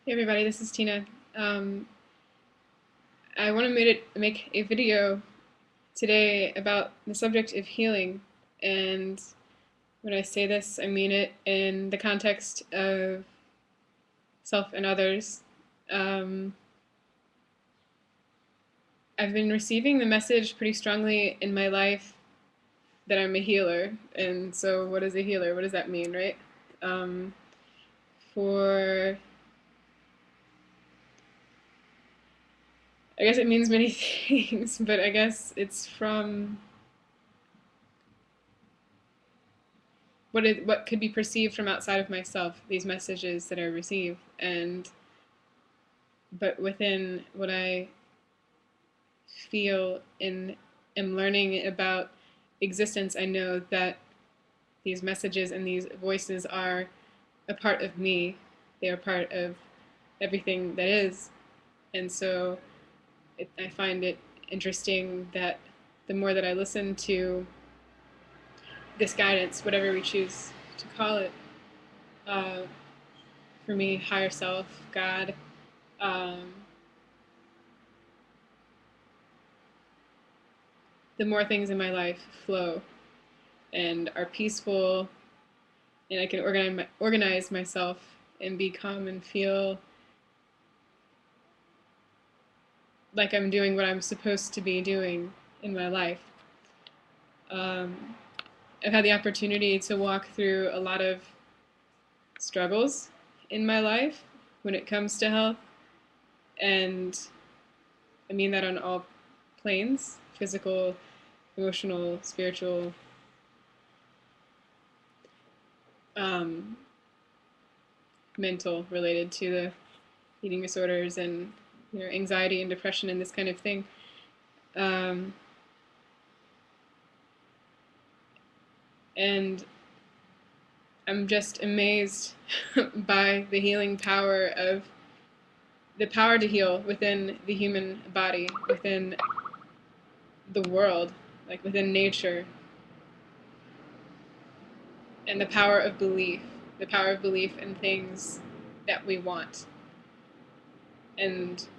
Hey everybody, this is Tina. Um, I want to make a video today about the subject of healing. And when I say this, I mean it in the context of self and others. Um, I've been receiving the message pretty strongly in my life that I'm a healer. And so, what is a healer? What does that mean, right? Um, for I guess it means many things, but I guess it's from what could be perceived from outside of myself, these messages that I receive, and but within what I feel and am learning about existence, I know that these messages and these voices are a part of me. They are part of everything that is, and so I find it interesting that the more that I listen to this guidance, whatever we choose to call it, uh, for me, higher self, God, um, the more things in my life flow and are peaceful, and I can organize myself and be calm and feel like I'm doing what I'm supposed to be doing in my life. Um, I've had the opportunity to walk through a lot of struggles in my life when it comes to health, and I mean that on all planes: physical, emotional, spiritual, um, mental, related to the eating disorders and anxiety and depression and this kind of thing. Um, and I'm just amazed by the healing power of the power to heal within the human body, within the world, like within nature, and the power of belief in things that we want, and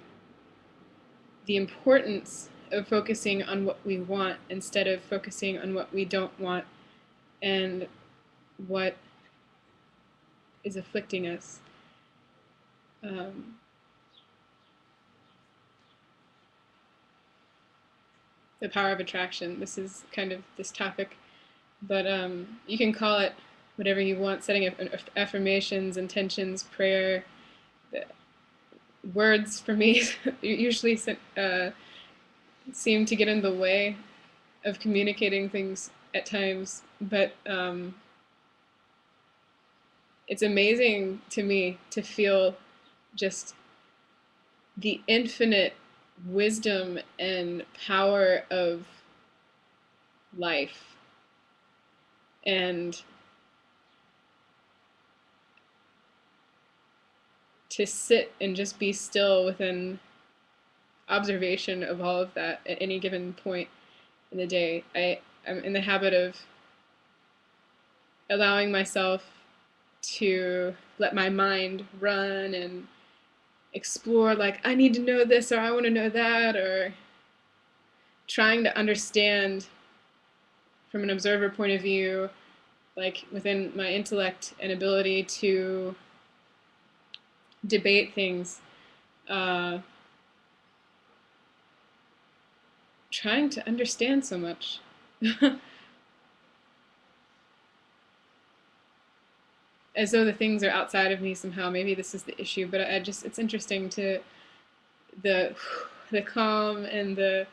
the importance of focusing on what we want instead of focusing on what we don't want and what is afflicting us. Um, the power of attraction. This is kind of this topic, but you can call it whatever you want. Setting affirmations, intentions, prayer. The words for me usually seem to get in the way of communicating things at times, but it's amazing to me to feel just the infinite wisdom and power of life, and to sit and just be still within observation of all of that at any given point in the day. I'm in the habit of allowing myself to let my mind run and explore, like, I need to know this, or I want to know that, or trying to understand from an observer point of view, like within my intellect and ability to debate things, uh, trying to understand so much. As though the things are outside of me somehow. Maybe this is the issue, but it's interesting to the the calm and the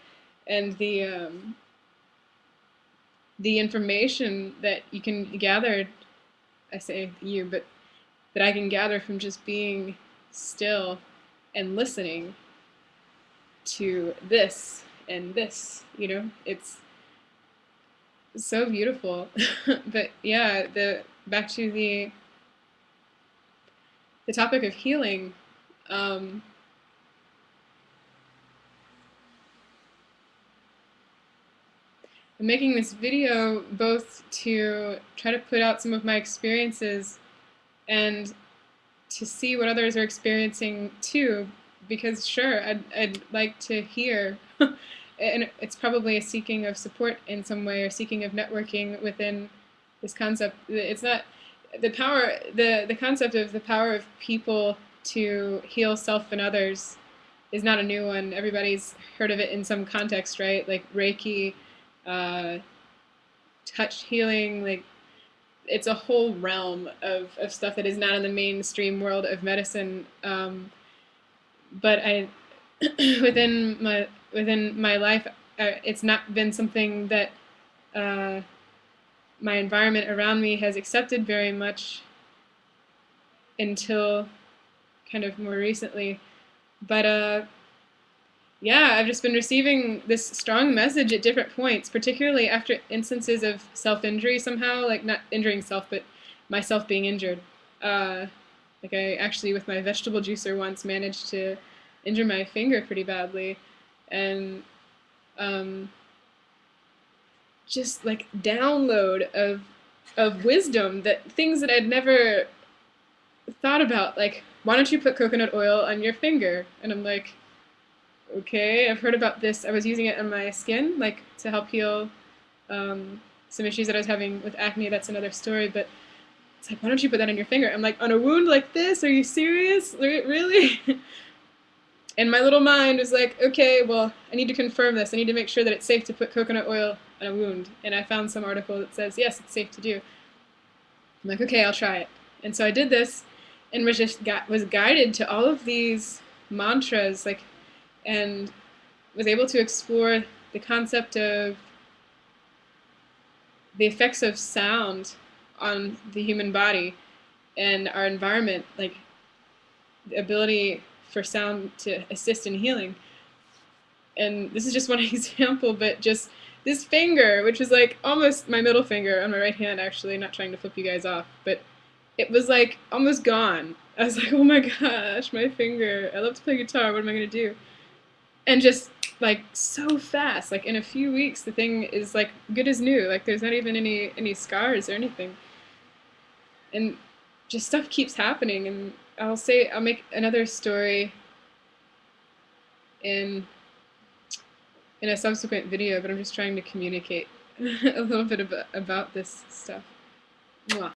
information that you can gather. I say you, but that I can gather from just being still and listening to this and this. It's so beautiful. But yeah, the back to the topic of healing. Um, I'm making this video both to try to put out some of my experiences and to see what others are experiencing too, because sure, I'd like to hear, and it's probably a seeking of support in some way or seeking of networking within this concept. It's not the power, the concept of the power of people to heal self and others is not a new one. Everybody's heard of it in some context, right? Like Reiki, uh, touch healing, like it's a whole realm of stuff that is not in the mainstream world of medicine. But I, within my life, it's not been something that uh, my environment around me has accepted very much until kind of more recently. But yeah, I've just been receiving this strong message at different points, particularly after instances of self-injury somehow, like not injuring self, but myself being injured. Uh, like I actually, with my vegetable juicer once, managed to injure my finger pretty badly, and um, just like download of wisdom, that things that I'd never thought about, like why don't you put coconut oil on your finger? And I'm like, okay, I've heard about this. I was using it on my skin, like to help heal some issues that I was having with acne. That's another story, but it's like, why don't you put that on your finger? I'm like, on a wound like this? Are you serious? Really? And my little mind was like, okay, well, I need to confirm this. I need to make sure that it's safe to put coconut oil on a wound. And I found some article that says, yes, it's safe to do. I'm like, okay, I'll try it. And so I did this, and was guided to all of these mantras, like, and was able to explore the concept of the effects of sound on the human body and our environment, like the ability for sound to assist in healing. And this is just one example, but just this finger, which is like almost my middle finger on my right hand, actually, not trying to flip you guys off, but it was like almost gone. I was like, oh my gosh, my finger. I love to play guitar. What am I going to do? And just like so fast, like in a few weeks, the thing is like good as new. Like there's not even any scars or anything. And just stuff keeps happening. And I'll make another story in in a subsequent video, but I'm just trying to communicate a little bit about this stuff. Mwah.